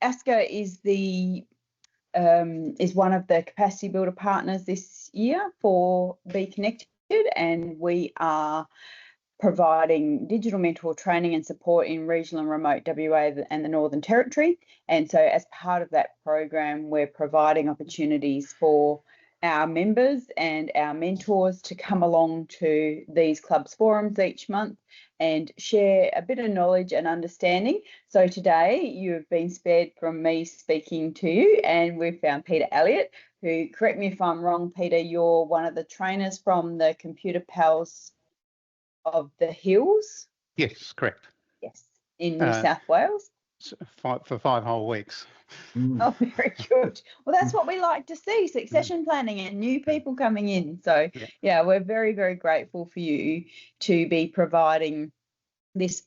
ASCCA is one of the capacity builder partners this year for Be Connected, and we are providing digital mentor training and support in regional and remote WA and the Northern Territory. And so as part of that program, we're providing opportunities for our members and our mentors to come along to these clubs forums each month and share a bit of knowledge and understanding. So today you've been spared from me speaking to you, and we've found Peter Elliott, who, correct me if I'm wrong, Peter, you're one of the trainers from the Computer Pals of the Hills. Yes, correct. Yes, in New South Wales. For 5 whole weeks. Oh, very good. Well, that's what we like to see, succession planning and new people coming in. So, yeah, we're very, very grateful for you to be providing this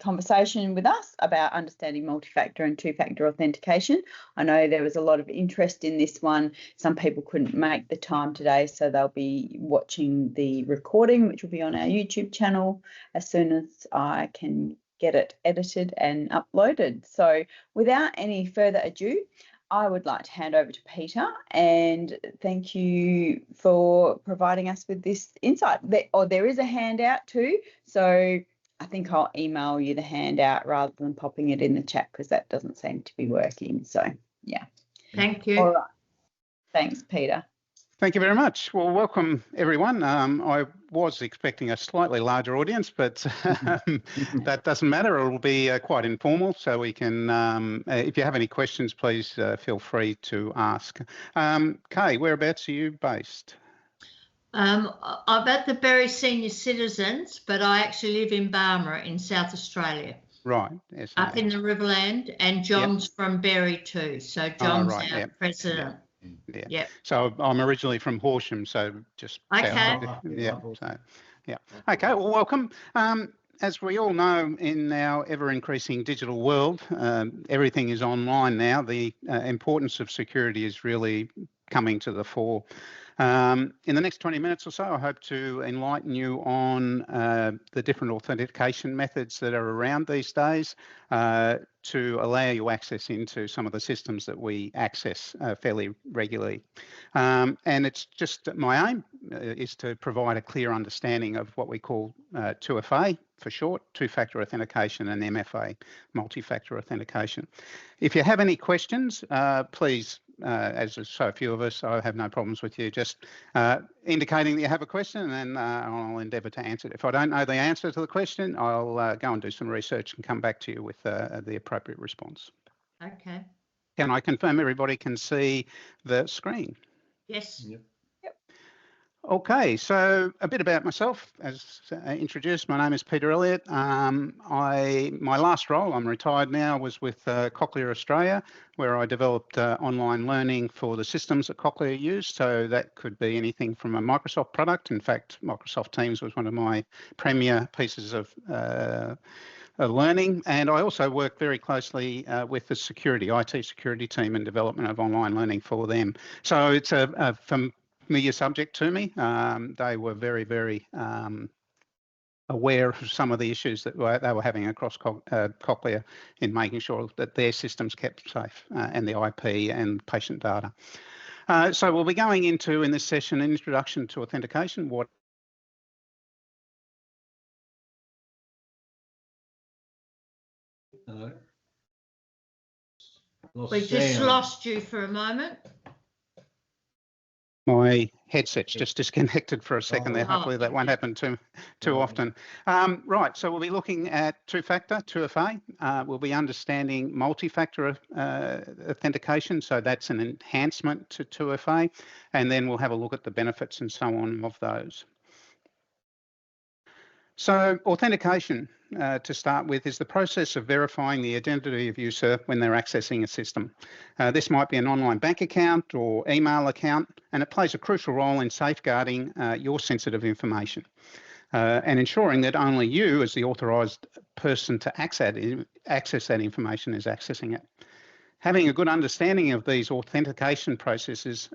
conversation with us about understanding multi-factor and two-factor authentication. I know there was a lot of interest in this one. Some people couldn't make the time today, so they'll be watching the recording, which will be on our YouTube channel as soon as I can get it edited and uploaded. So without any further ado, I would like to hand over to Peter and thank you for providing us with this insight. There is a handout too, so I think I'll email you the handout rather than popping it in the chat because that doesn't seem to be working. So, yeah. Thank you. All right. Thanks, Peter. Thank you very much. Well, welcome everyone. I was expecting a slightly larger audience, but that doesn't matter. It will be quite informal, so we can, if you have any questions, please feel free to ask. Kay, whereabouts are you based? I'm at the Berry Senior Citizens, but I actually live in Barmera in South Australia. Right. Yes, up in the Riverland, and John's from Berry too. So John's our president. Yeah. Yep. So I'm originally from Horsham, so just okay. Okay. Well, welcome. As we all know, in our ever-increasing digital world, everything is online now. The importance of security is really coming to the fore. In the next 20 minutes or so, I hope to enlighten you on the different authentication methods that are around these days to allow you access into some of the systems that we access fairly regularly. And it's just my aim is to provide a clear understanding of what we call 2FA for short, two-factor authentication, and MFA, multi-factor authentication. If you have any questions, please, as there's so few of us, I have no problems with you just indicating that you have a question, and then I'll endeavour to answer it. If I don't know the answer to the question, I'll go and do some research and come back to you with the appropriate response. Okay. Can I confirm everybody can see the screen? Yes. Yep. Okay, so a bit about myself. As introduced, my name is Peter Elliott. My last role, I'm retired now, was with Cochlear Australia, where I developed online learning for the systems that Cochlear used. So that could be anything from a Microsoft product. In fact, Microsoft Teams was one of my premier pieces of learning, and I also work very closely with the IT security team and development of online learning for them. So it's a familiar subject to me. They were very, very aware of some of the issues that they were having across Cochlear in making sure that their systems kept safe and the IP and patient data. So we'll be going into, in this session, an introduction to authentication. Hello. We just lost you for a moment. My headset's just disconnected for a second there. Hopefully that won't happen too often. Right, so we'll be looking at two-factor, 2FA. We'll be understanding multi-factor authentication, so that's an enhancement to 2FA, and then we'll have a look at the benefits and so on of those. So authentication, to start with, is the process of verifying the identity of user when they're accessing a system. This might be an online bank account or email account, and it plays a crucial role in safeguarding your sensitive information and ensuring that only you, as the authorised person to access that information, is accessing it. Having a good understanding of these authentication processes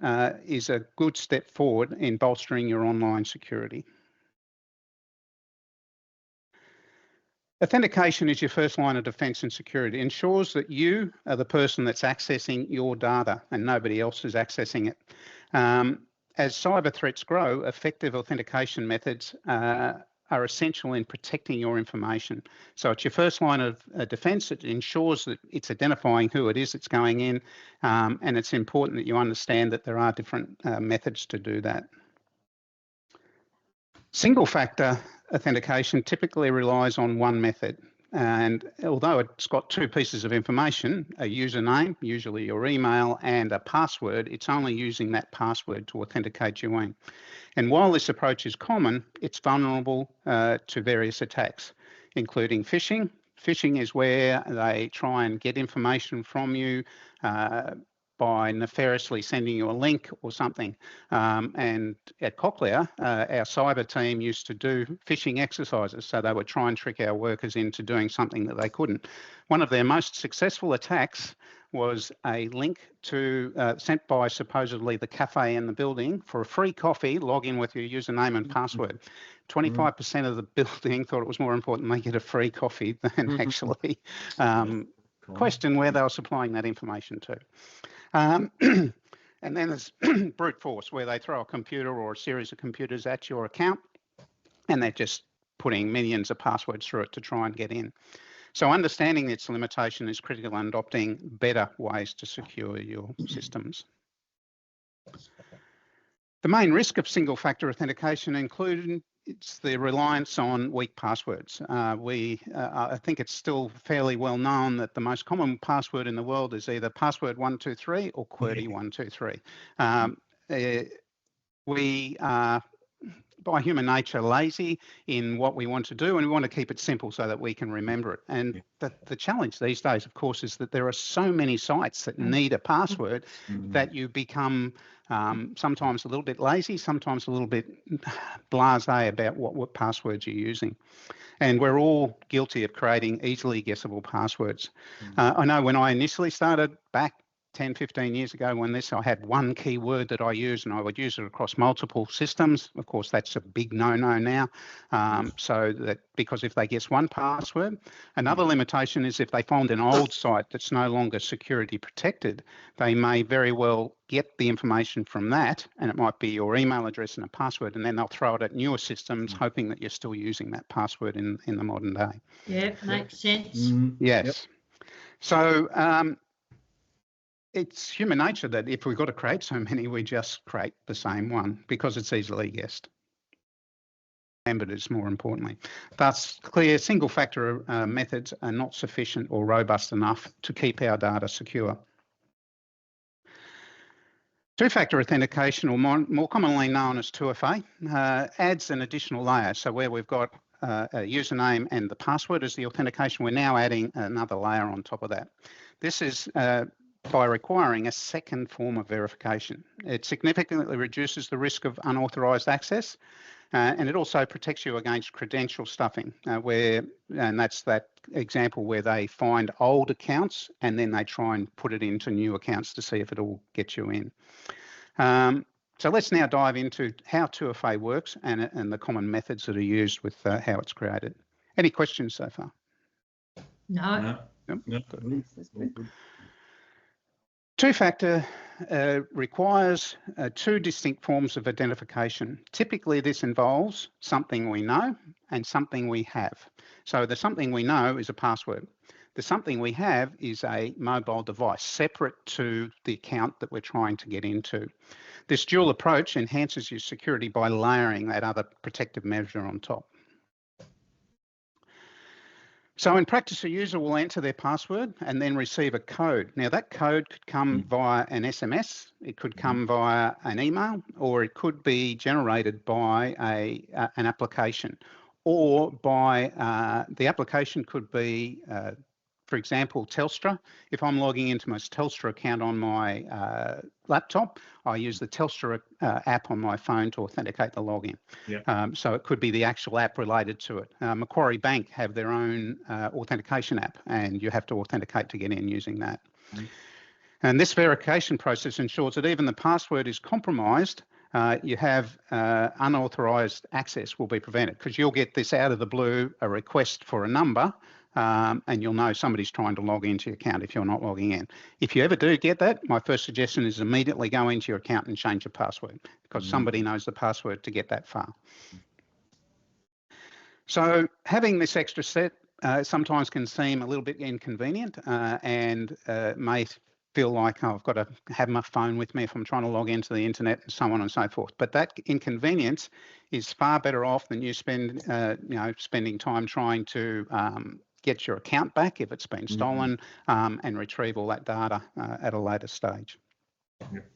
is a good step forward in bolstering your online security. Authentication is your first line of defence and security. It ensures that you are the person that's accessing your data and nobody else is accessing it. As cyber threats grow, effective authentication methods are essential in protecting your information. So it's your first line of defence. It ensures that it's identifying who it is that's going in, and it's important that you understand that there are different methods to do that. Single-factor authentication typically relies on one method, and although it's got two pieces of information, a username, usually your email, and a password, it's only using that password to authenticate you in. And while this approach is common, it's vulnerable to various attacks, including phishing. Phishing is where they try and get information from you by nefariously sending you a link or something. And at Cochlear, our cyber team used to do phishing exercises. So they would try and trick our workers into doing something that they couldn't. One of their most successful attacks was a link to sent by supposedly the cafe in the building for a free coffee. Log in with your username and password. 25% of the building thought it was more important they get a free coffee than actually question where they were supplying that information to. And then there's brute force, where they throw a computer or a series of computers at your account and they're just putting millions of passwords through it to try and get in. So understanding its limitation is critical in adopting better ways to secure your systems. The main risk of single-factor authentication includes the reliance on weak passwords. I think it's still fairly well known that the most common password in the world is either password 123 or QWERTY 123. We are, by human nature, lazy in what we want to do, and we want to keep it simple so that we can remember it. And the challenge these days, of course, is that there are so many sites that need a password that you become sometimes a little bit lazy, sometimes a little bit blasé about what passwords you're using. And we're all guilty of creating easily guessable passwords. I know when I initially started back 10, 15 years ago when I had one keyword that I used and I would use it across multiple systems. Of course, that's a big no-no now. So that because if they guess one password, another limitation is if they find an old site that's no longer security protected, they may very well get the information from that, and it might be your email address and a password, and then they'll throw it at newer systems hoping that you're still using that password in the modern day. Yeah, makes sense. Yes. Yep. So it's human nature that if we've got to create so many, we just create the same one because it's easily guessed. Remembered is more importantly. Thus, clear single-factor methods are not sufficient or robust enough to keep our data secure. Two-factor authentication, or more commonly known as 2FA, adds an additional layer. So where we've got a username and the password as the authentication, we're now adding another layer on top of that. This is by requiring a second form of verification. It significantly reduces the risk of unauthorised access, and it also protects you against credential stuffing, and that's that example where they find old accounts and then they try and put it into new accounts to see if it'll get you in. So let's now dive into how 2FA works and the common methods that are used with how it's created. Any questions so far? No. Good. Two-factor requires two distinct forms of identification. Typically, this involves something we know and something we have. So the something we know is a password. The something we have is a mobile device separate to the account that we're trying to get into. This dual approach enhances your security by layering that other protective measure on top. So in practice, a user will enter their password and then receive a code. Now that code could come via an SMS, it could come via an email, or it could be generated by an application, or by the application could be, for example, Telstra. If I'm logging into my Telstra account on my laptop, I use the Telstra app on my phone to authenticate the login. So it could be the actual app related to it. Macquarie Bank have their own authentication app, and you have to authenticate to get in using that. And this verification process ensures that even the password is compromised, you have unauthorized access will be prevented, because you'll get this out of the blue, a request for a number, and you'll know somebody's trying to log into your account if you're not logging in. If you ever do get that, my first suggestion is immediately go into your account and change your password, because somebody knows the password to get that far. So having this extra set sometimes can seem a little bit inconvenient and may feel like, oh, I've got to have my phone with me if I'm trying to log into the internet and so on and so forth. But that inconvenience is far better off than you spending time trying to get your account back if it's been stolen and retrieve all that data at a later stage. Yep.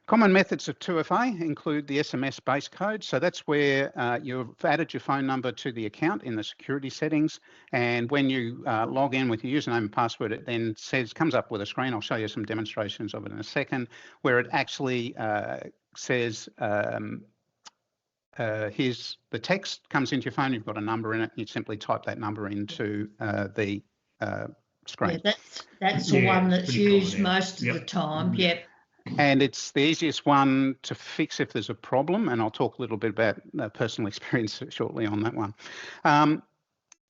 Common methods of 2FA include the SMS-based code. So that's where you've added your phone number to the account in the security settings. And when you log in with your username and password, it then comes up with a screen. I'll show you some demonstrations of it in a second, where it actually says, here's the text comes into your phone. You've got a number in it. You simply type that number into the screen. Yeah, that's the one that's used most of the time. Yep. And it's the easiest one to fix if there's a problem, and I'll talk a little bit about personal experience shortly on that one.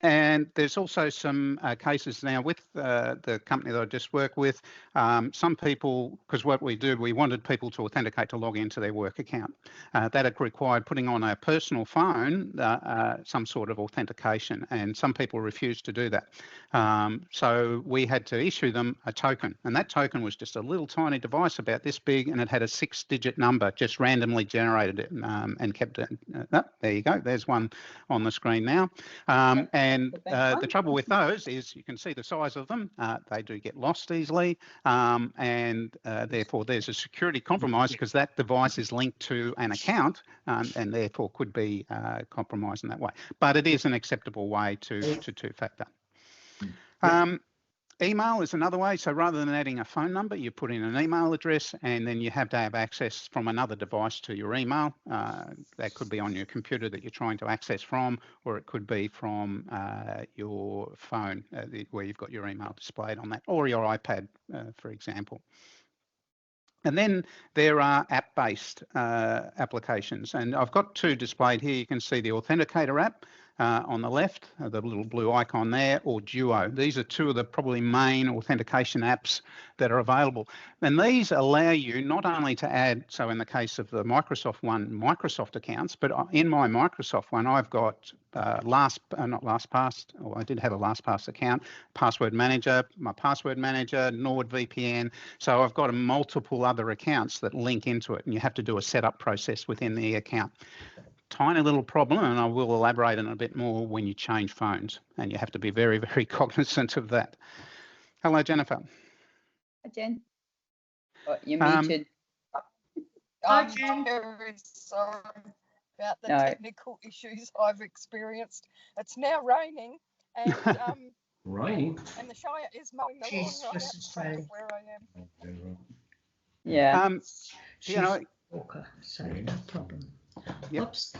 And there's also some cases now with the company that I just work with. Some people, because what we do, we wanted people to authenticate to log into their work account. That had required putting on a personal phone some sort of authentication, and some people refused to do that. So we had to issue them a token, and that token was just a little tiny device about this big, and it had a 6-digit number, just randomly generated it and kept it. There you go. There's one on the screen now. And the trouble with those is you can see the size of them. They do get lost easily, and therefore there's a security compromise because that device is linked to an account and therefore could be compromised in that way. But it is an acceptable way to two-factor. Email is another way. So rather than adding a phone number, you put in an email address, and then you have to have access from another device to your email. That could be on your computer that you're trying to access from, or it could be from your phone where you've got your email displayed on that, or your iPad, for example. And then there are app-based applications, and I've got two displayed here. You can see the Authenticator app on the left, the little blue icon there, or Duo. These are two of the probably main authentication apps that are available. And these allow you not only to add, so in the case of the Microsoft one, Microsoft accounts, but in my Microsoft one, I've got I did have a LastPass account, password manager, my password manager, NordVPN. So I've got multiple other accounts that link into it, and you have to do a setup process within the account. Tiny little problem, and I will elaborate on it a bit more when you change phones, and you have to be very, very cognizant of that. Hello, Jennifer. Hi, Jen. Oh, you're muted. Hi, Jen. Very sorry about the technical issues I've experienced. It's now raining, and Raining? and the Shire is mowing the lawn right outside of where I am. Yeah. You know, Walker, so no problem. Yep. Oops.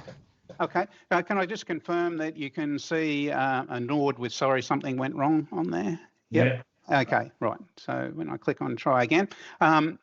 Okay. Can I just confirm that you can see a Nord with sorry something went wrong on there? Yep. Yeah. Okay. Right. So when I click on try again, I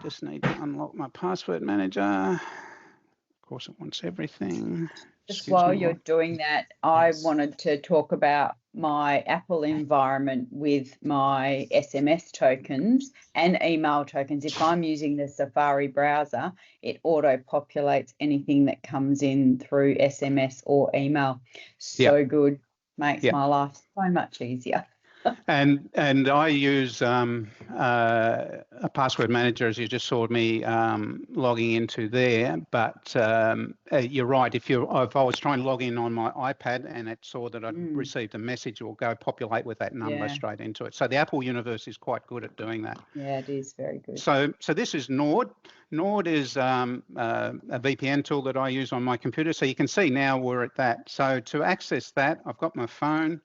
just need to unlock my password manager. Of course, it wants everything. Just while you're doing that, I wanted to talk about my Apple environment with my SMS tokens and email tokens. If I'm using the Safari browser, it auto-populates anything that comes in through SMS or email. So good. Makes my life so much easier. And I use a password manager, as you just saw me logging into there. But you're right. If I was trying to log in on my iPad and it saw that I'd received a message, it will go populate with that number straight into it. So the Apple universe is quite good at doing that. Yeah, it is very good. So this is Nord. Nord is a VPN tool that I use on my computer. So you can see now we're at that. So to access that, I've got my phone.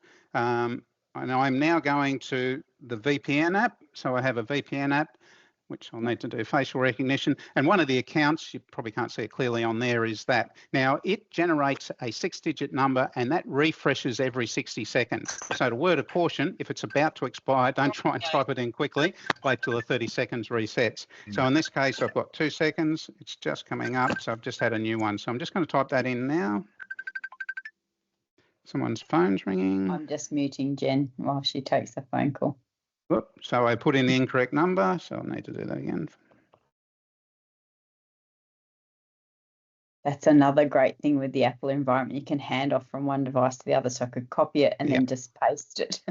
And I'm now going to the VPN app. So I have a VPN app. which I'll need to do facial recognition. And one of the accounts, you probably can't see it clearly on there, is that. Now, it generates a 6-digit number and that refreshes every 60 seconds. So, a word of caution, if it's about to expire, don't try and type it in quickly. Wait till the 30 seconds resets. So, in this case, I've got 2 seconds. It's just coming up. So, I've just had a new one. So, I'm just going to type that in now. Someone's phone's ringing. I'm just muting Jen while she takes the phone call. Whoop, so I put in the incorrect number, so I'll need to do that again. That's another great thing with the Apple environment. You can hand off from one device to the other, so I could copy it and then just paste it.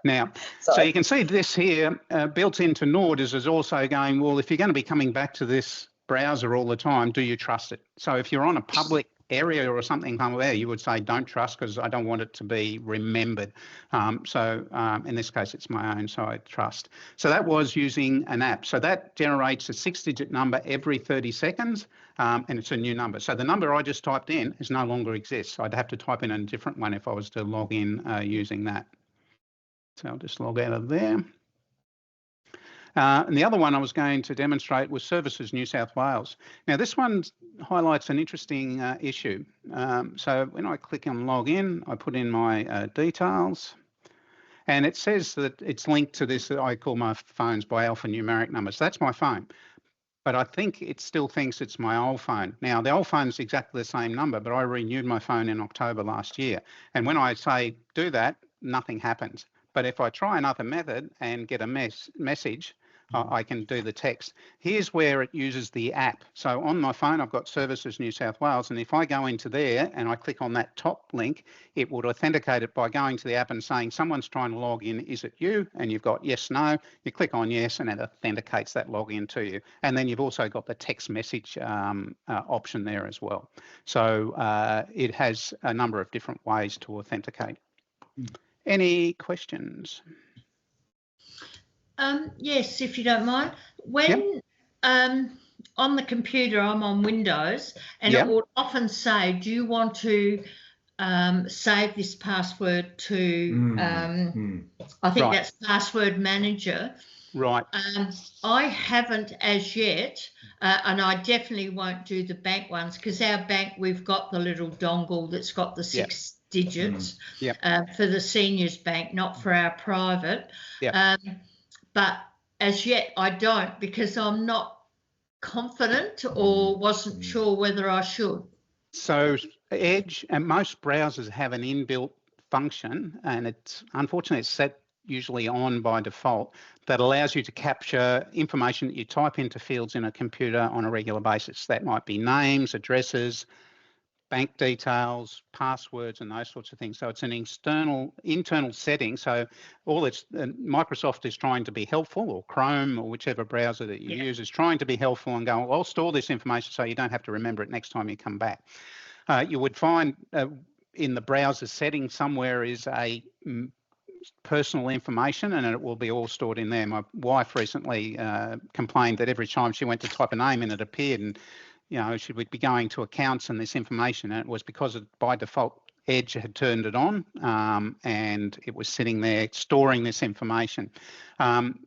Now, so you can see this here, built into Norders is also going, well, if you're going to be coming back to this browser all the time, do you trust it? So if you're on a public area or something there, you would say don't trust because I don't want it to be remembered. In this case, it's my own, so I trust. So that was using an app. So that generates a 6-digit number every 30 seconds, and it's a new number. So the number I just typed in is no longer exists. I'd have to type in a different one if I was to log in using that. So I'll just log out of there. And the other one I was going to demonstrate was Services New South Wales. Now, this one highlights an interesting issue. So when I click on log in, I put in my details, and it says that it's linked to this that I call my phones by alphanumeric numbers. So that's my phone. But I think it still thinks it's my old phone. Now, the old phone is exactly the same number, but I renewed my phone in October last year. And when I say do that, nothing happens. But if I try another method and get a message, I can do the text. Here's where it uses the app. So on my phone, I've got Services New South Wales. And if I go into there and I click on that top link, it would authenticate it by going to the app and saying, someone's trying to log in. Is it you? And you've got yes, no. You click on yes, and it authenticates that login to you. And then you've also got the text message option there as well. So it has a number of different ways to authenticate. Any questions? Yes, if you don't mind. When on the computer, I'm on Windows, and it will often say, do you want to save this password to, I think that's Password Manager. Right. I haven't as yet, and I definitely won't do the bank ones because our bank, we've got the little dongle that's got the 6 digits for the seniors bank, not for our private. But as yet, I don't because I'm not confident or wasn't sure whether I should. So Edge and most browsers have an inbuilt function, and it's unfortunately it's set usually on by default, that allows you to capture information that you type into fields in a computer on a regular basis. That might be names, addresses, bank details, passwords, and those sorts of things. So it's an internal setting. So all it's Microsoft is trying to be helpful, or Chrome, or whichever browser that you use is trying to be helpful and go, well, I'll store this information so you don't have to remember it next time you come back. You would find in the browser setting somewhere is a personal information, and it will be all stored in there. My wife recently complained that every time she went to type a name in, it appeared, and she would be going to accounts and this information, and it was because by default Edge had turned it on, and it was sitting there storing this information.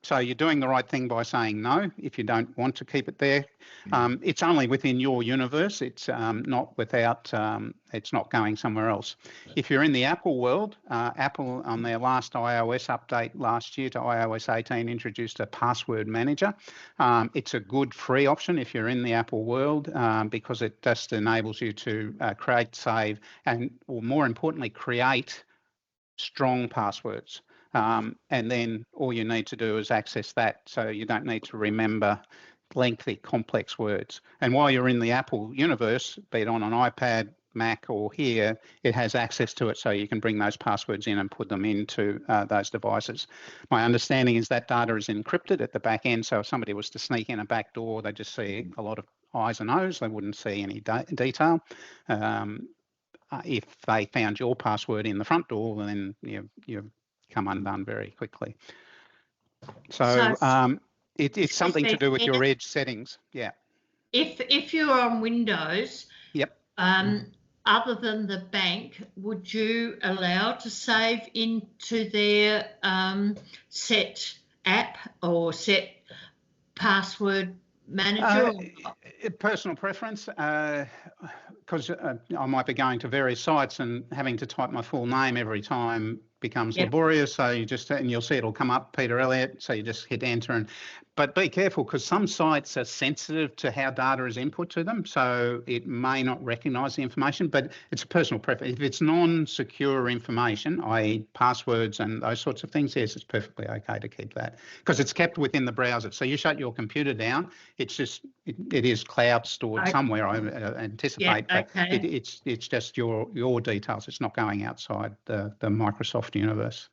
So you're doing the right thing by saying no if you don't want to keep it there. It's only within your universe. It's not without. It's not going somewhere else. If you're in the Apple world, Apple on their last iOS update last year to iOS 18 introduced a password manager. It's a good free option if you're in the Apple world because it just enables you to create, save, and or more importantly, create strong passwords. And then all you need to do is access that, so you don't need to remember lengthy, complex words. And while you're in the Apple universe, be it on an iPad, Mac, or here, it has access to it, so you can bring those passwords in and put them into those devices. My understanding is that data is encrypted at the back end, so if somebody was to sneak in a back door, they just see a lot of I's and O's. They wouldn't see any detail. If they found your password in the front door, then you've come undone very quickly. So it's something to do with your Edge settings. Yeah. If you're on Windows, other than the bank, would you allow to save into their set app or set password manager? Personal preference, because I might be going to various sites and having to type my full name every time becomes laborious. So you just, and you'll see it'll come up, Peter Elliott. So you just hit enter. But be careful, because some sites are sensitive to how data is input to them. So it may not recognise the information, but it's a personal preference. If it's non-secure information, i.e. passwords and those sorts of things, yes, it's perfectly okay to keep that, because it's kept within the browser. So you shut your computer down, it's just, it is cloud stored somewhere, I anticipate, but it's just your details. It's not going outside the Microsoft universe.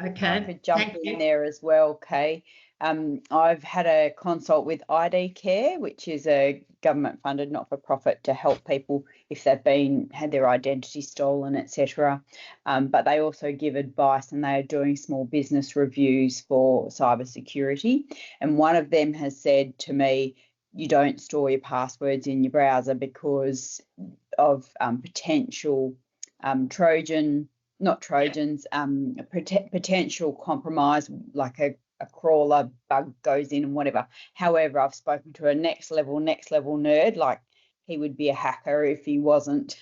Okay. I could jump in there as well, Kay. I've had a consult with ID Care, which is a government-funded not-for-profit to help people if they've had their identity stolen, etc. But they also give advice, and they are doing small business reviews for cybersecurity. And one of them has said to me, you don't store your passwords in your browser because of potential potential compromise, like a crawler bug goes in and whatever. However, I've spoken to a next level nerd, like he would be a hacker if he wasn't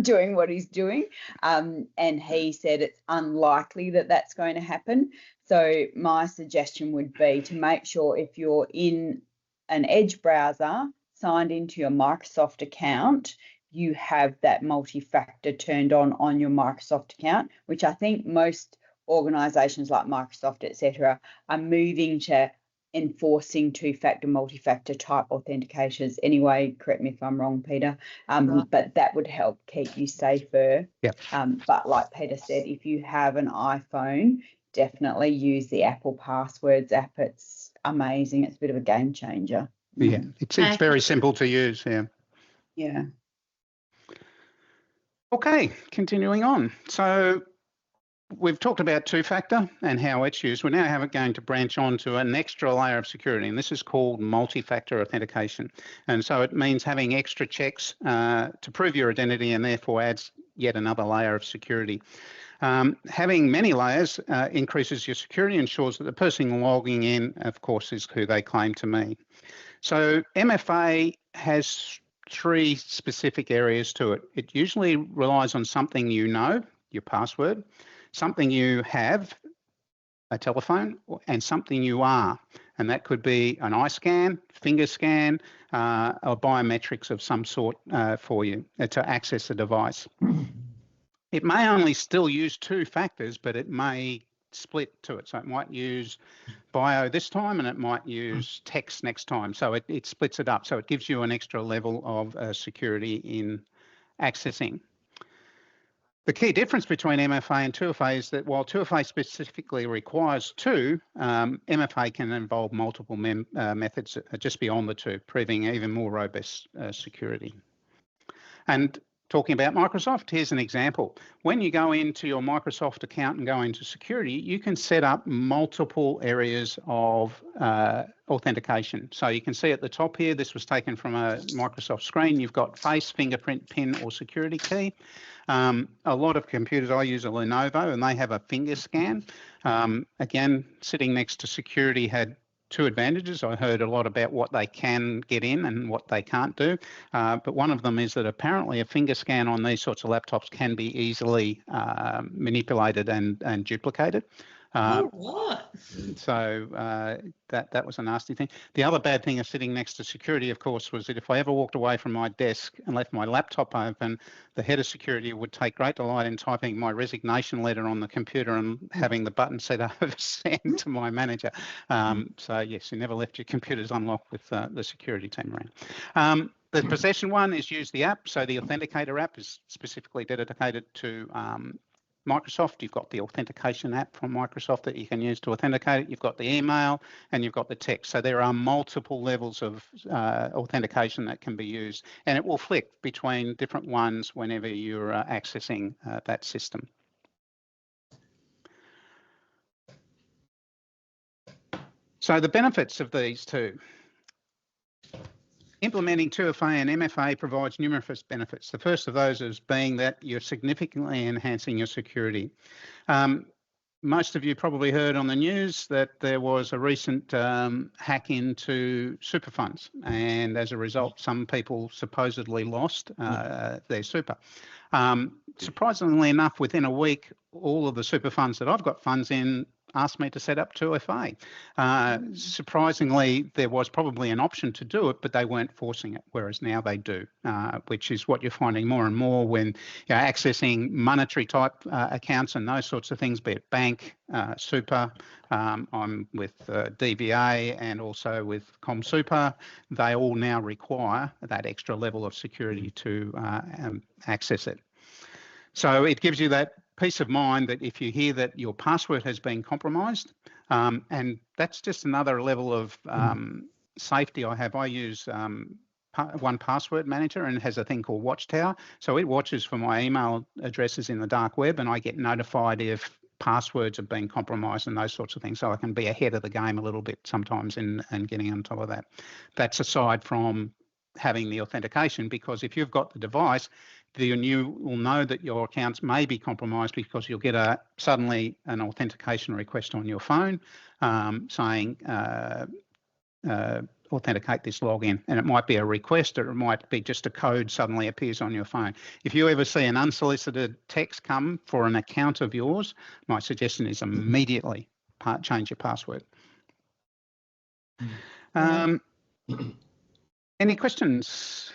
doing what he's doing. And he said it's unlikely that that's going to happen. So my suggestion would be to make sure if you're in an Edge browser signed into your Microsoft account, you have that multi-factor turned on your Microsoft account, which I think most organisations like Microsoft, etc., are moving to enforcing two-factor, multi-factor type authentications. Anyway, correct me if I'm wrong, Peter, but that would help keep you safer. Yep. But like Peter said, if you have an iPhone, definitely use the Apple Passwords app. It's amazing. It's a bit of a game changer. Yeah, it's very simple to use. Yeah. Okay, continuing on. So we've talked about two-factor and how it's used. We're now going to branch on to an extra layer of security, and this is called multi-factor authentication. And so it means having extra checks to prove your identity, and therefore adds yet another layer of security. Having many layers increases your security, ensures that the person logging in, of course, is who they claim to be. So MFA has three specific areas to it. It usually relies on something you know, your password, something you have, a telephone, and something you are. And that could be an eye scan, finger scan, or biometrics of some sort for you to access the device. It may only still use two factors, but it may split to it. So it might use bio this time and it might use text next time. So it splits it up. So it gives you an extra level of security in accessing. The key difference between MFA and 2FA is that while 2FA specifically requires two, MFA can involve multiple methods just beyond the two, proving even more robust security. And talking about Microsoft, here's an example. When you go into your Microsoft account and go into security, you can set up multiple areas of authentication. So you can see at the top here, this was taken from a Microsoft screen. You've got face, fingerprint, PIN, or security key. A lot of computers, I use a Lenovo, and they have a finger scan. Again, sitting next to security had two advantages. I heard a lot about what they can get in and what they can't do. But one of them is that apparently a finger scan on these sorts of laptops can be easily manipulated and duplicated. What? So that was a nasty thing. The other bad thing of sitting next to security, of course, was that if I ever walked away from my desk and left my laptop open, the head of security would take great delight in typing my resignation letter on the computer and having the button set over send to my manager. So yes, you never left your computers unlocked with the security team around. The possession one is use the app. So the Authenticator app is specifically dedicated to Microsoft. You've got the authentication app from Microsoft that you can use to authenticate it. You've got the email and you've got the text. So there are multiple levels of authentication that can be used, and it will flick between different ones whenever you're accessing that system. So the benefits of these two. Implementing 2FA and MFA provides numerous benefits. The first of those is being that you're significantly enhancing your security. most of you probably heard on the news that there was a recent hack into super funds, and as a result, some people supposedly lost their super. Surprisingly enough, within a week, all of the super funds that I've got funds in asked me to set up 2FA. Surprisingly, there was probably an option to do it, but they weren't forcing it, whereas now they do, which is what you're finding more and more when you're accessing monetary type accounts and those sorts of things, be it bank, super. I'm with DVA and also with ComSuper. They all now require that extra level of security to access it. So it gives you that peace of mind that if you hear that your password has been compromised, and that's just another level of safety I have. I use One Password Manager, and it has a thing called Watchtower. So it watches for my email addresses in the dark web, and I get notified if passwords have been compromised and those sorts of things. So I can be ahead of the game a little bit sometimes in getting on top of that. That's aside from having the authentication, because if you've got the device, then you will know that your accounts may be compromised because you'll get suddenly an authentication request on your phone saying authenticate this login, and it might be a request or it might be just a code suddenly appears on your phone. If you ever see an unsolicited text come for an account of yours, my suggestion is immediately change your password. Any questions?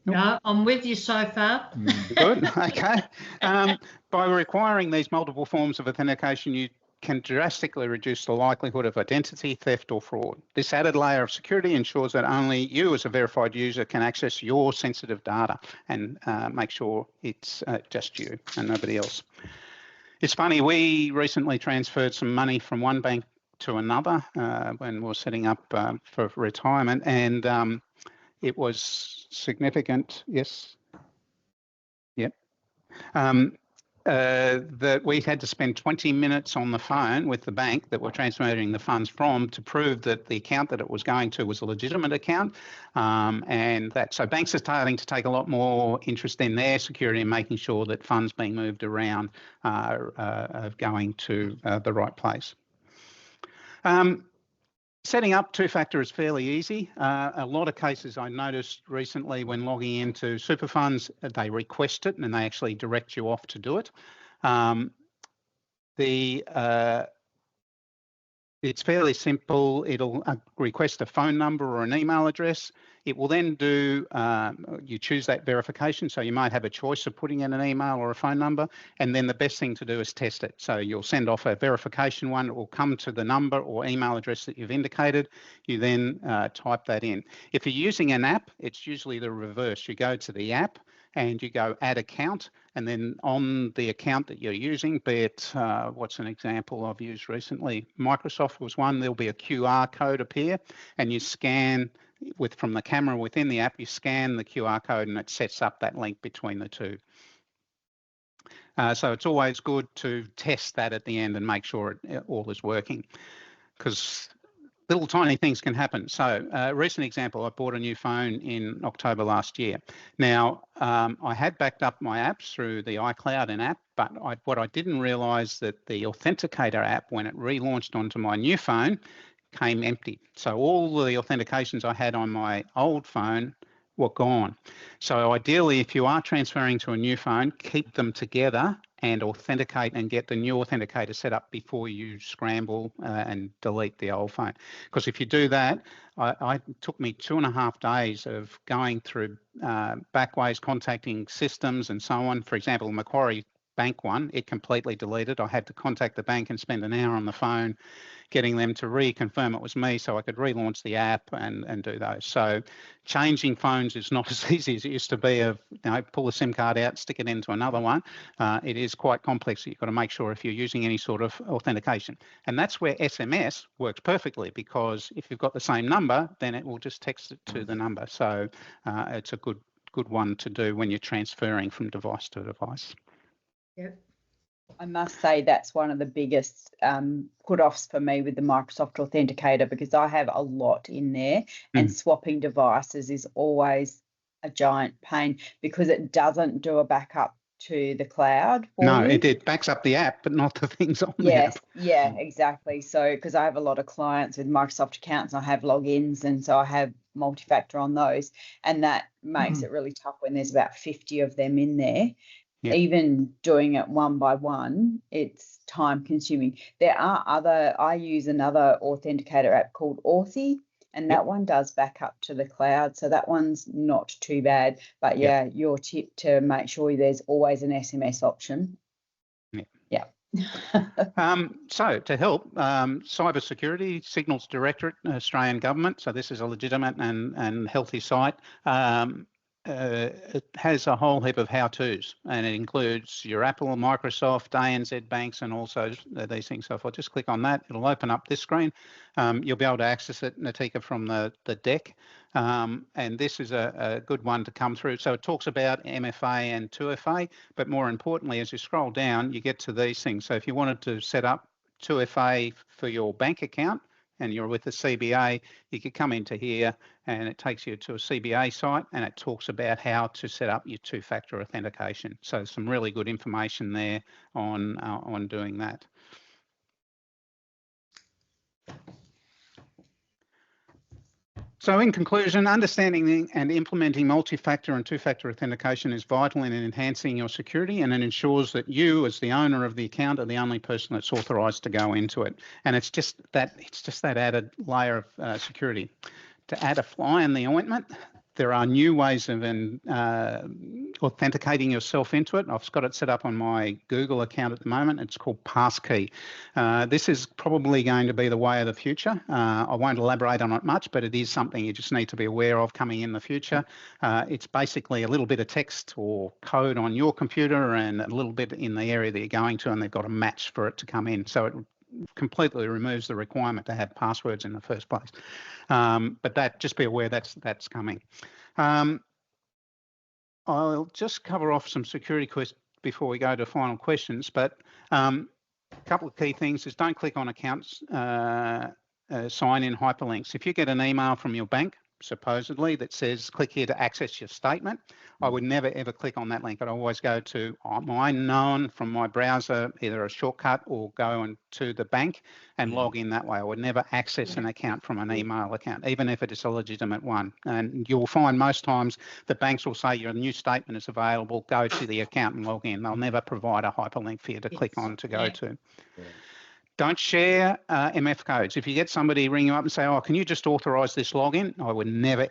No, I'm with you so far. Good, okay. By requiring these multiple forms of authentication, you can drastically reduce the likelihood of identity theft or fraud. This added layer of security ensures that only you as a verified user can access your sensitive data and make sure it's just you and nobody else. It's funny, we recently transferred some money from one bank to another when we were setting up for retirement, and it was significant, yes, yep, that we had to spend 20 minutes on the phone with the bank that we're transferring the funds from to prove that the account that it was going to was a legitimate account, and that so banks are starting to take a lot more interest in their security and making sure that funds being moved around are going to the right place. Setting up two-factor is fairly easy. A lot of cases I noticed recently when logging into super funds, they request it and they actually direct you off to do it. It's fairly simple. It'll request a phone number or an email address. It will then do, you choose that verification. So you might have a choice of putting in an email or a phone number. And then the best thing to do is test it. So you'll send off a verification one. It will come to the number or email address that you've indicated. You then type that in. If you're using an app, it's usually the reverse. You go to the app and you go add account, and then on the account that you're using, be it, what's an example I've used recently? Microsoft was one. There'll be a QR code appear, and you scan from the camera within the app, you scan the QR code and it sets up that link between the two. So it's always good to test that at the end and make sure it all is working, because little tiny things can happen. So a recent example, I bought a new phone in October last year. Now, I had backed up my apps through the iCloud and app, but what I didn't realise that the Authenticator app, when it relaunched onto my new phone, came empty. So all the authentications I had on my old phone were gone. So ideally, if you are transferring to a new phone, keep them together and authenticate and get the new authenticator set up before you scramble and delete the old phone. Because if you do that, it took me 2.5 days of going through backways, contacting systems and so on. For example, Macquarie Bank one, it completely deleted. I had to contact the bank and spend an hour on the phone getting them to reconfirm it was me so I could relaunch the app and do those. So changing phones is not as easy as it used to be of, pull a SIM card out, stick it into another one. It is quite complex. You've got to make sure if you're using any sort of authentication. And that's where SMS works perfectly, because if you've got the same number, then it will just text it to the number. So it's a good one to do when you're transferring from device to device. Yep. I must say that's one of the biggest put-offs for me with the Microsoft Authenticator, because I have a lot in there and swapping devices is always a giant pain because it doesn't do a backup to the cloud for No, you. it backs up the app, but not the things on the app. Yeah, exactly. So, because I have a lot of clients with Microsoft accounts, and I have logins, and so I have multi-factor on those, and that makes it really tough when there's about 50 of them in there. Yeah. Even doing it one by one, it's time consuming. I use another authenticator app called Authy, and that one does back up to the cloud. So that one's not too bad. But yeah, your tip to make sure there's always an SMS option. Yeah. So to help, Cybersecurity Signals Directorate, Australian Government, so this is a legitimate and healthy site. It has a whole heap of how-tos, and it includes your Apple, Microsoft, ANZ banks, and also these things. So if I just click on that, it'll open up this screen. You'll be able to access it, Natika, from the deck. And this is a good one to come through. So it talks about MFA and 2FA, but more importantly, as you scroll down, you get to these things. So if you wanted to set up 2FA for your bank account, and you're with the CBA, you could come into here and it takes you to a CBA site, and it talks about how to set up your two-factor authentication. So some really good information there on doing that. So in conclusion, understanding and implementing multi-factor and two-factor authentication is vital in enhancing your security, and it ensures that you, as the owner of the account, are the only person that's authorised to go into it. And it's just that added layer of security. To add a fly in the ointment, there are new ways of authenticating yourself into it. I've got it set up on my Google account at the moment. It's called Passkey. This is probably going to be the way of the future. I won't elaborate on it much, but it is something you just need to be aware of coming in the future. It's basically a little bit of text or code on your computer and a little bit in the area that you're going to, and they've got a match for it to come in. So it completely removes the requirement to have passwords in the first place. But just be aware that's coming. I'll just cover off some security questions before we go to final questions, but a couple of key things is don't click on accounts, sign in hyperlinks. If you get an email from your bank, supposedly, that says click here to access your statement, I would never ever click on that link. I'd always go to my known from my browser, either a shortcut or go into the bank and log in that way. I would never access an account from an email account, even if it is a legitimate one. And you'll find most times the banks will say your new statement is available, go to the account and log in. They'll never provide a hyperlink for you to click on to go to. Don't share MF codes. If you get somebody ring you up and say, oh, can you just authorise this login? I would never,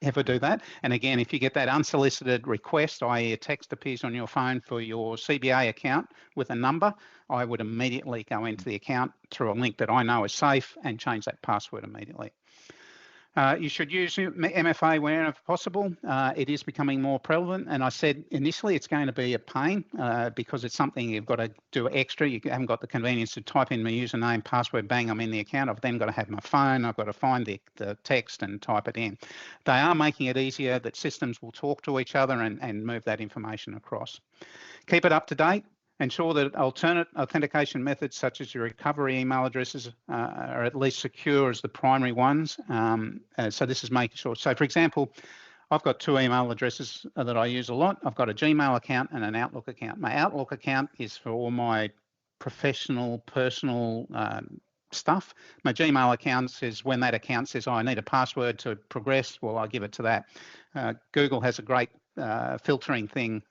ever do that. And again, if you get that unsolicited request, i.e. a text appears on your phone for your CBA account with a number, I would immediately go into the account through a link that I know is safe and change that password immediately. You should use MFA wherever possible. It is becoming more prevalent, and I said initially it's going to be a pain because it's something you've got to do extra. You haven't got the convenience to type in my username, password, bang, I'm in the account. I've then got to have my phone. I've got to find the text and type it in. They are making it easier that systems will talk to each other and move that information across. Keep it up to date. Ensure that alternate authentication methods such as your recovery email addresses are at least secure as the primary ones. So this is making sure. So for example, I've got two email addresses that I use a lot. I've got a Gmail account and an Outlook account. My Outlook account is for all my professional, personal stuff. My Gmail account says when that account says, oh, I need a password to progress, well, I'll give it to that. Google has a great filtering thing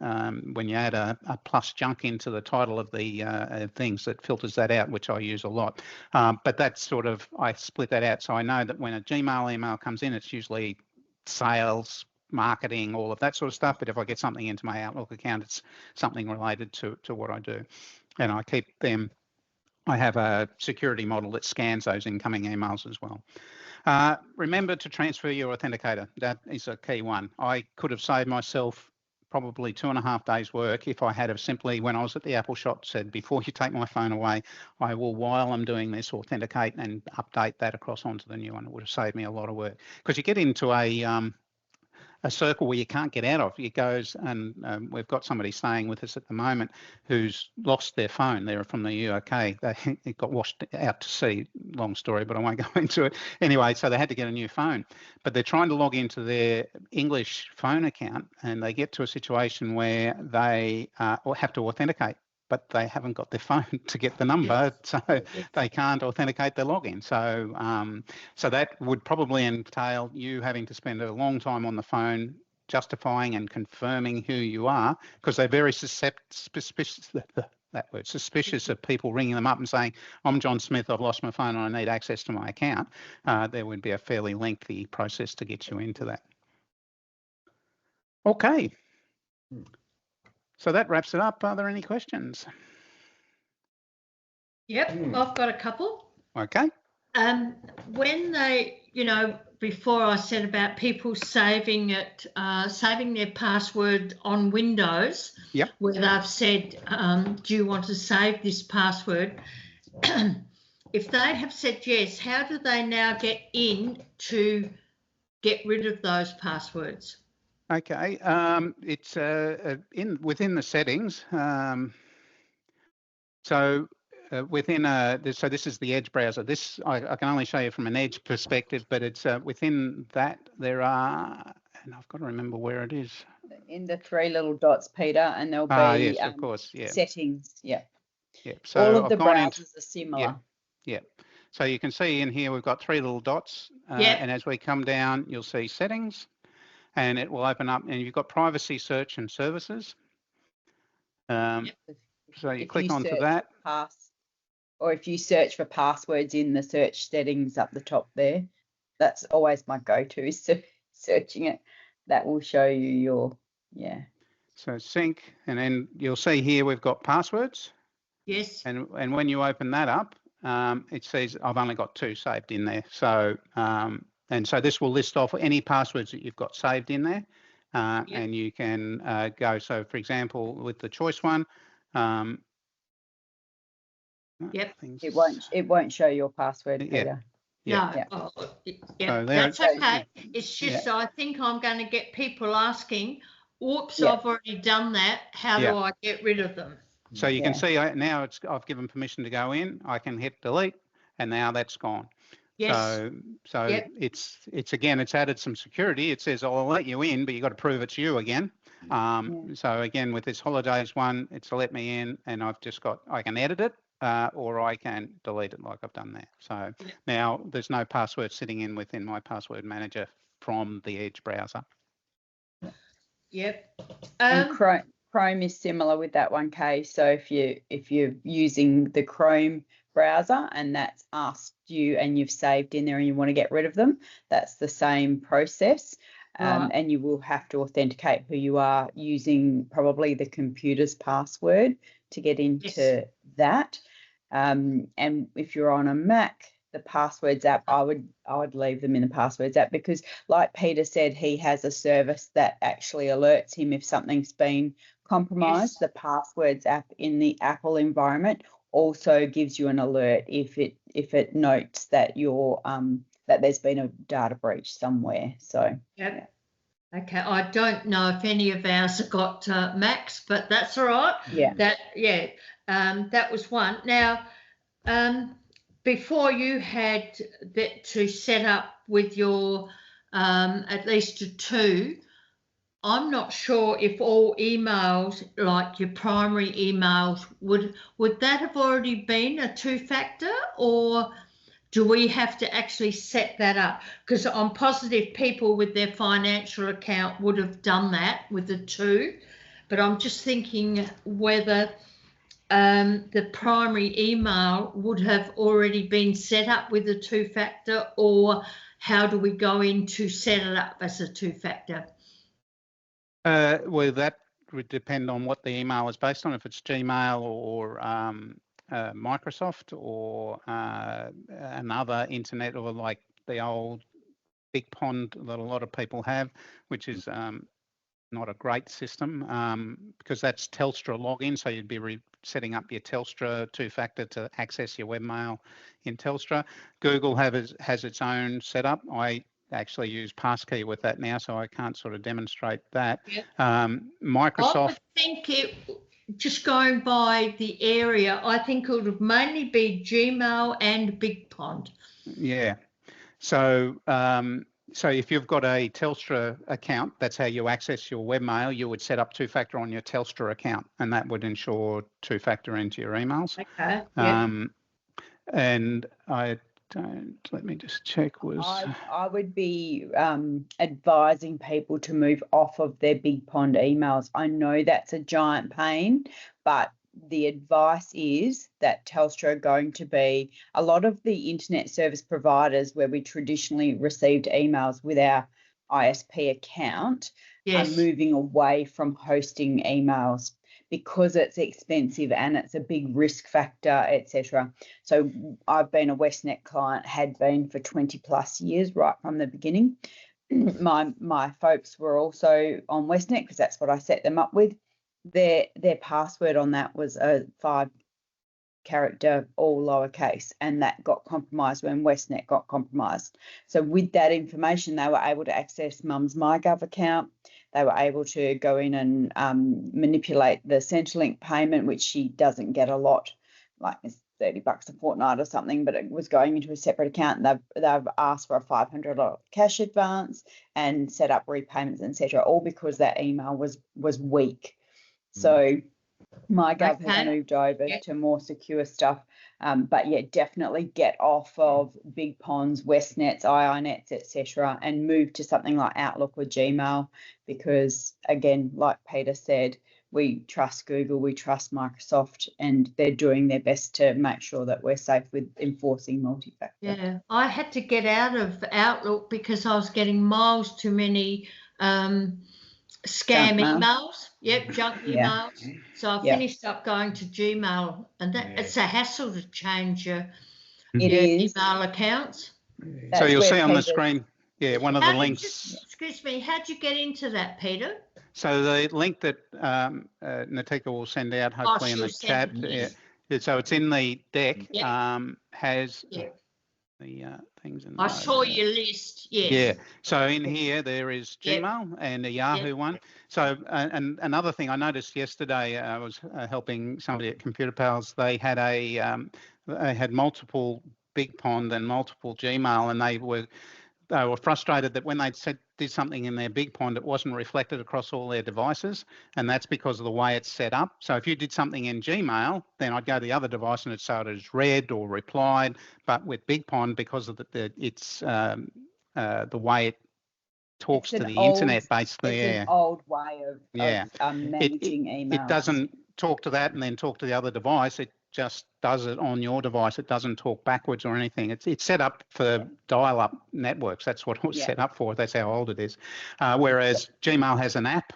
when you add a plus junk into the title of the things that filters that out, which I use a lot. But that's sort of, I split that out. So I know that when a Gmail email comes in, it's usually sales, marketing, all of that sort of stuff. But if I get something into my Outlook account, it's something related to what I do. And I keep them, I have a security model that scans those incoming emails as well. Remember to transfer your authenticator. That is a key one. I could have saved myself probably 2.5 days work if I had have simply, when I was at the Apple shop, said, before you take my phone away, I will, while I'm doing this, authenticate and update that across onto the new one. It would have saved me a lot of work. Because you get into a a circle where you can't get out of. It goes, and we've got somebody staying with us at the moment who's lost their phone. They're from the UK. It got washed out to sea. Long story, but I won't go into it. Anyway, so they had to get a new phone, but they're trying to log into their English phone account, and they get to a situation where they have to authenticate, but they haven't got their phone to get the number, so they can't authenticate their login. So, so that would probably entail you having to spend a long time on the phone justifying and confirming who you are, because they're very suspicious of people ringing them up and saying, I'm John Smith, I've lost my phone and I need access to my account. There would be a fairly lengthy process to get you into that. Okay. So that wraps it up. Are there any questions? Yep, I've got a couple. Okay. When they, before I said about people saving it, saving their password on Windows, yep, where they've said, do you want to save this password? If they have said yes, how do they now get in to get rid of those passwords? Okay, it's within the settings. So this is the Edge browser. This I can only show you from an Edge perspective, but it's within that there are, and I've got to remember where it is. In the three little dots, Peter, and there'll be yes, of course, yeah. settings. Yeah. Yeah. So all of I've the gone browsers are similar. Yeah. Yeah. So you can see in here we've got three little dots, and as we come down, you'll see settings. And it will open up, and you've got privacy, search, and services. So you click onto that. Or if you search for passwords in the search settings up the top there, that's always my go-to, is searching it. That will show you your, So sync, and then you'll see here we've got passwords. Yes. And when you open that up, it says I've only got 2 saved in there. So and so this will list off any passwords that you've got saved in there, and you can go. So, for example, with the choice one, it won't show your password, Peter. No, so that's okay. It's just I think I'm going to get people asking, "Oops, I've already done that. How do I get rid of them?" So you can see now I've given permission to go in. I can hit delete, and now that's gone. Yes. So it's again, it's added some security. It says I'll let you in, but you've got to prove it's you again. So again, with this holidays one, it's let me in, and I've just got, I can edit it, or I can delete it like I've done there. So now there's no password sitting in within my password manager from the Edge browser. Yep. And Chrome is similar with that one, Kay. So if you're using the Chrome browser and that's asked you and you've saved in there and you want to get rid of them, that's the same process. And you will have to authenticate who you are using probably the computer's password to get into that. And if you're on a Mac, the passwords app, I would leave them in the passwords app, because like Peter said, he has a service that actually alerts him if something's been compromised. The passwords app in the Apple environment also gives you an alert if it notes that you're that there's been a data breach somewhere. So okay, I don't know if any of ours have got Macs, but that's all right. That was one. Now before you had that to set up with your at least a 2, I'm not sure if all emails, like your primary emails, would that have already been a 2-factor, or do we have to actually set that up? Because I'm positive people with their financial account would have done that with the 2, but I'm just thinking whether the primary email would have already been set up with a 2-factor, or how do we go in to set it up as a 2-factor? Well, that would depend on what the email is based on, if it's Gmail or Microsoft or another internet, or like the old Big Pond that a lot of people have, which is not a great system, because that's Telstra login. So you'd be setting up your Telstra 2-factor to access your webmail in Telstra. Google has its own setup. I actually use passkey with that now, so I can't sort of demonstrate that. Yep. Microsoft. I would think just going by the area, I think it would mainly be Gmail and Big Pond. Yeah. So so if you've got a Telstra account, that's how you access your webmail. You would set up Two-Factor on your Telstra account, and that would ensure Two-Factor into your emails. Okay. Yep. And I don't, let me just check. I would be advising people to move off of their Big Pond emails. I know that's a giant pain, but the advice is that Telstra are going to be, a lot of the internet service providers where we traditionally received emails with our ISP account are moving away from hosting emails because it's expensive and it's a big risk factor, etc. So I've been a Westnet client, had been for 20 plus years right from the beginning. My folks were also on Westnet because that's what I set them up with. Their password on that was a 5-character, all lowercase, and that got compromised when Westnet got compromised. So with that information, they were able to access Mum's MyGov account. They were able to go in and manipulate the Centrelink payment, which she doesn't get a lot, like it's $30 a fortnight or something, but it was going into a separate account. They've asked for a $500 cash advance and set up repayments, etc., all because that email was weak. So MyGov has moved over to more secure stuff. But yeah, definitely get off of Big Ponds, Westnets, IINets, etc., and move to something like Outlook or Gmail, because again, like Peter said, we trust Google, we trust Microsoft, and they're doing their best to make sure that we're safe with enforcing multi-factor. Yeah, I had to get out of Outlook because I was getting miles too many scam emails. Yep, junk emails. So I finished up going to Gmail, and it's a hassle to change your email accounts. So you'll see on the screen, one of the links. Excuse me, how'd you get into that, Peter? So the link that Natika will send out, hopefully in the chat. So it's in the deck. Has the things in. I saw your list. Yes. Yeah. So in here there is Gmail and a Yahoo one. So and another thing I noticed yesterday, I was helping somebody at Computer Pals. They had multiple Big Pond and multiple Gmail, and they were frustrated that when they did something in their Big Pond, it wasn't reflected across all their devices, and that's because of the way it's set up. So if you did something in Gmail, then I'd go to the other device and it'd say it as read or replied. But with Big Pond, because of the way it talks to the internet, basically, it's an old way of managing emails. It doesn't talk to that and then talk to the other device. It just does it on your device. It doesn't talk backwards or anything. It's set up for dial-up networks. That's what it was set up for. That's how old it is. Whereas Gmail has an app.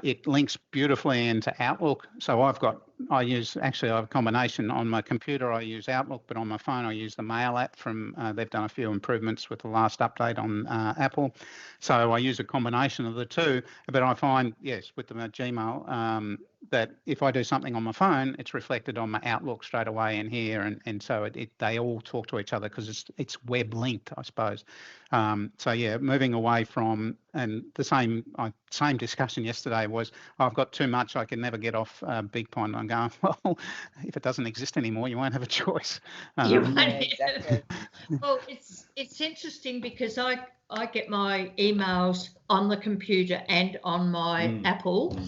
It links beautifully into Outlook. So I have a combination. On my computer, I use Outlook, but on my phone, I use the Mail app from, they've done a few improvements with the last update on Apple. So I use a combination of the two, but I find, with the Gmail, that if I do something on my phone, it's reflected on my Outlook straight away in here, and so they all talk to each other because it's web linked, I suppose. So moving away from, and the same discussion yesterday was, I've got too much, I can never get off Big Pond. I'm going, well, if it doesn't exist anymore, you won't have a choice. Exactly. Well, it's interesting because I get my emails on the computer and on my Apple,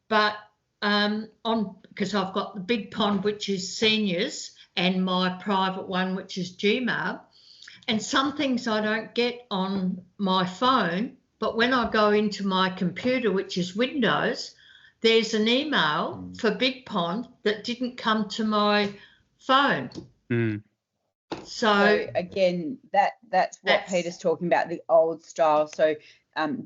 but because I've got the Big Pond, which is seniors, and my private one, which is Gmail, and some things I don't get on my phone, but when I go into my computer, which is Windows, there's an email for Big Pond that didn't come to my phone. So again, that's what Peter's talking about, the old style. So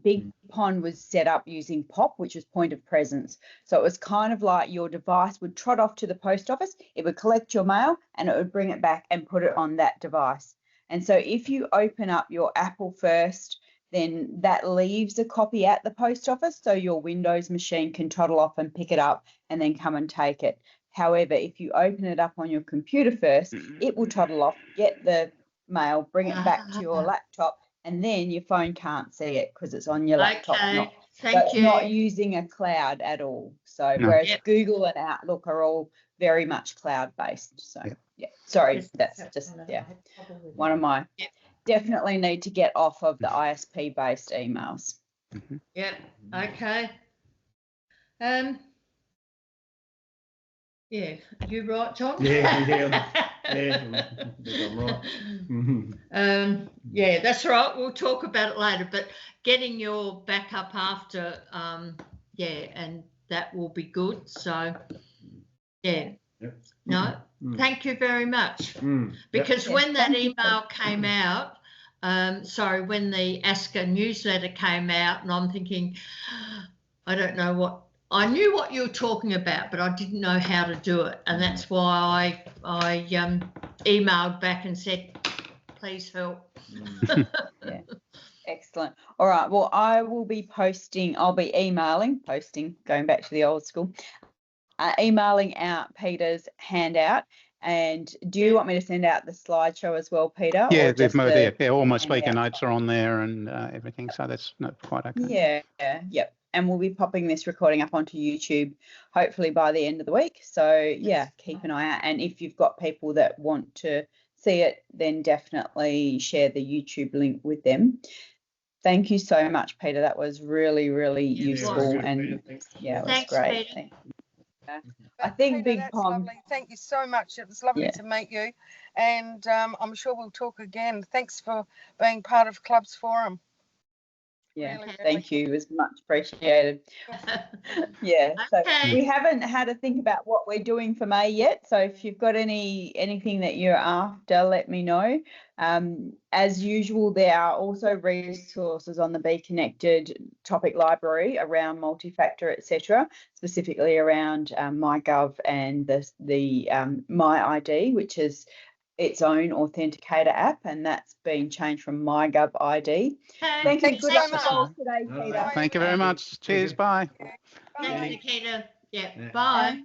Big Pond was set up using POP, which is point of presence. So it was kind of like your device would trot off to the post office, it would collect your mail, and it would bring it back and put it on that device. And so if you open up your Apple first, then that leaves a copy at the post office, so your Windows machine can toddle off and pick it up and then come and take it. However, if you open it up on your computer first, it will toddle off, get the mail, bring it back to your laptop, and then your phone can't see it because it's on your laptop. Okay, thank you. Not using a cloud at all. So whereas Google and Outlook are all very much cloud-based. So sorry, that's just one of my definitely need to get off of the ISP-based emails. Yeah. Okay. Yeah, you right, John? Yeah. Right. Yeah, that's right. We'll talk about it later. But getting your backup after, and that will be good. So, no, thank you very much. Because when that email came out, when the ASCCA newsletter came out, and I'm thinking, I don't know what. I knew what you were talking about, but I didn't know how to do it, and that's why I emailed back and said, "Please help." Excellent. All right. Well, I will be posting. I'll be posting. Going back to the old school, emailing out Peter's handout. And do you want me to send out the slideshow as well, Peter? Yeah, they've moved there. Yeah, all my speaker notes are on there and everything, so that's quite okay. Yep. And we'll be popping this recording up onto YouTube hopefully by the end of the week. So keep an eye out. And if you've got people that want to see it, then definitely share the YouTube link with them. Thank you so much, Peter. That was really, really useful. And it was great. Peter. I think Peter, Big Pom. Lovely. Thank you so much. It was lovely to meet you. And I'm sure we'll talk again. Thanks for being part of Club's Forum. Yeah, really, thank you. It was much appreciated. So we haven't had a think about what we're doing for May yet. So if you've got anything that you're after, let me know. As usual, there are also resources on the Be Connected topic library around multi-factor, etc., specifically around MyGov and the My ID, which is its own authenticator app, and that's been changed from MyGov ID. Thank you so much today, Peter. Thank you very much. Cheers. Bye. Thanks, Nikita. Bye.